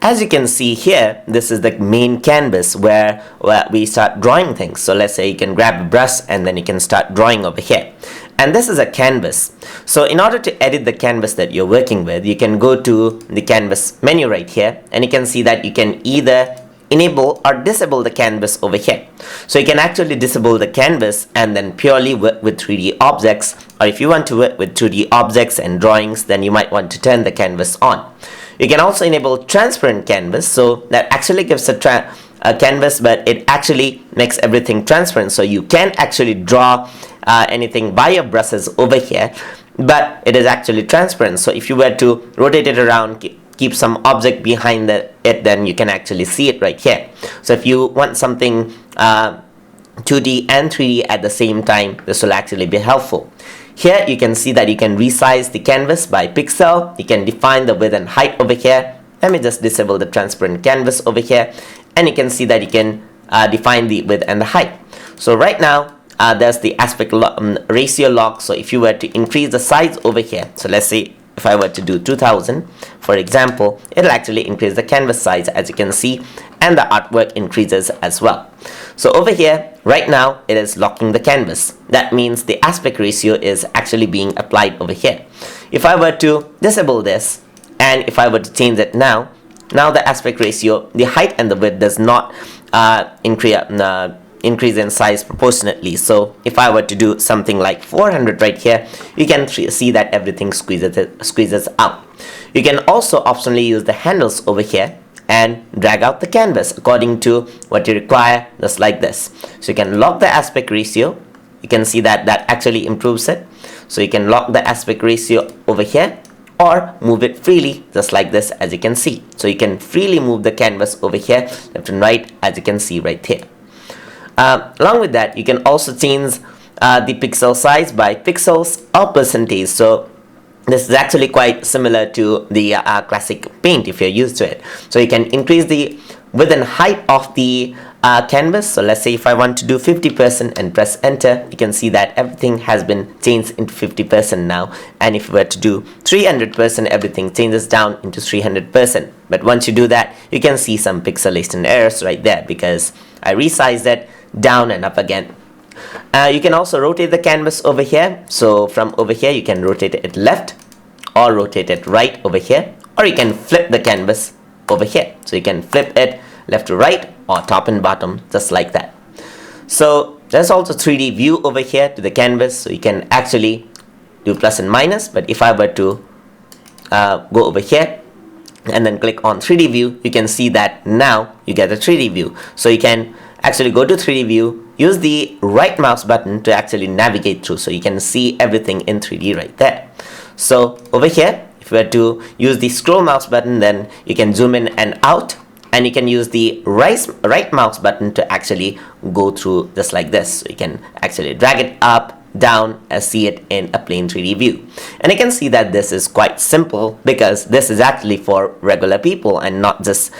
as you can see here, this is the main canvas where we start drawing things. So let's say you can grab a brush and then you can start drawing over here. And this is a canvas. So in order to edit the canvas that you're working with, you can go to the canvas menu right here, and you can see that you can either enable or disable the canvas over here. So you can actually disable the canvas and then purely work with 3D objects, or if you want to work with 2D objects and drawings, then you might want to turn the canvas on. You can also enable transparent canvas, so that actually gives a canvas, but it actually makes everything transparent, so you can actually draw anything by your brushes over here, but it is actually transparent. So if you were to rotate it around, keep some object behind it, then you can actually see it right here. So if you want something 2D and 3D at the same time, this will actually be helpful. Here you can see that you can resize the canvas by pixel. You can define the width and height over here. Let me just disable the transparent canvas over here, and you can see that you can define the width and the height. So right now there's the aspect ratio lock. So if you were to increase the size over here, so let's say if I were to do 2000 for example, it'll actually increase the canvas size, as you can see, and the artwork increases as well. So over here right now it is locking the canvas. That means the aspect ratio is actually being applied over here. If I were to disable this and if I were to change it now the aspect ratio, the height and the width does not increase in size proportionately. So if I were to do something like 400 right here, you can see that everything squeezes out. You can also optionally use the handles over here and drag out the canvas according to what you require, just like this. So you can lock the aspect ratio. You can see that actually improves it. So you can lock the aspect ratio over here or move it freely, just like this, as you can see. So you can freely move the canvas over here left and right, as you can see right here. Along with that, you can also change the pixel size by pixels or percentage. So this is actually quite similar to the classic paint if you're used to it. So you can increase the width and height of the canvas. So let's say if I want to do 50% and press enter, you can see that everything has been changed into 50% now. And if you were to do 300%, everything changes down into 300%. But once you do that, you can see some pixelation errors right there because I resized it down and up again. You can also rotate the canvas over here. So from over here you can rotate it left or rotate it right over here, or you can flip the canvas over here. So you can flip it left to right or top and bottom, just like that. So there's also 3D view over here to the canvas, so you can actually do plus and minus. But if I were to go over here and then click on 3D view, you can see that now you get a 3D view. So you can actually go to 3D view, use the right mouse button to actually navigate through, so you can see everything in 3D right there. So over here, if you were to use the scroll mouse button, then you can zoom in and out, and you can use the right mouse button to actually go through just like this. So you can actually drag it up, down, and see it in a plain 3D view. And you can see that this is quite simple because this is actually for regular people and not just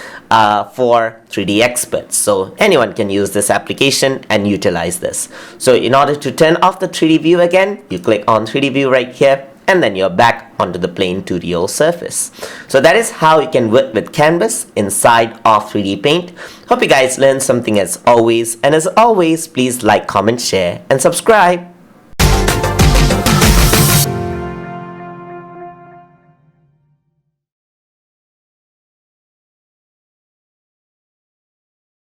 for 3D experts. So anyone can use this application and utilize this. So in order to turn off the 3D view again, you click on 3D view right here, and then you're back onto the plain 2D surface. So that is how you can work with canvas inside of 3D Paint. Hope you guys learned something as always, and as always, please like, comment, share, and subscribe.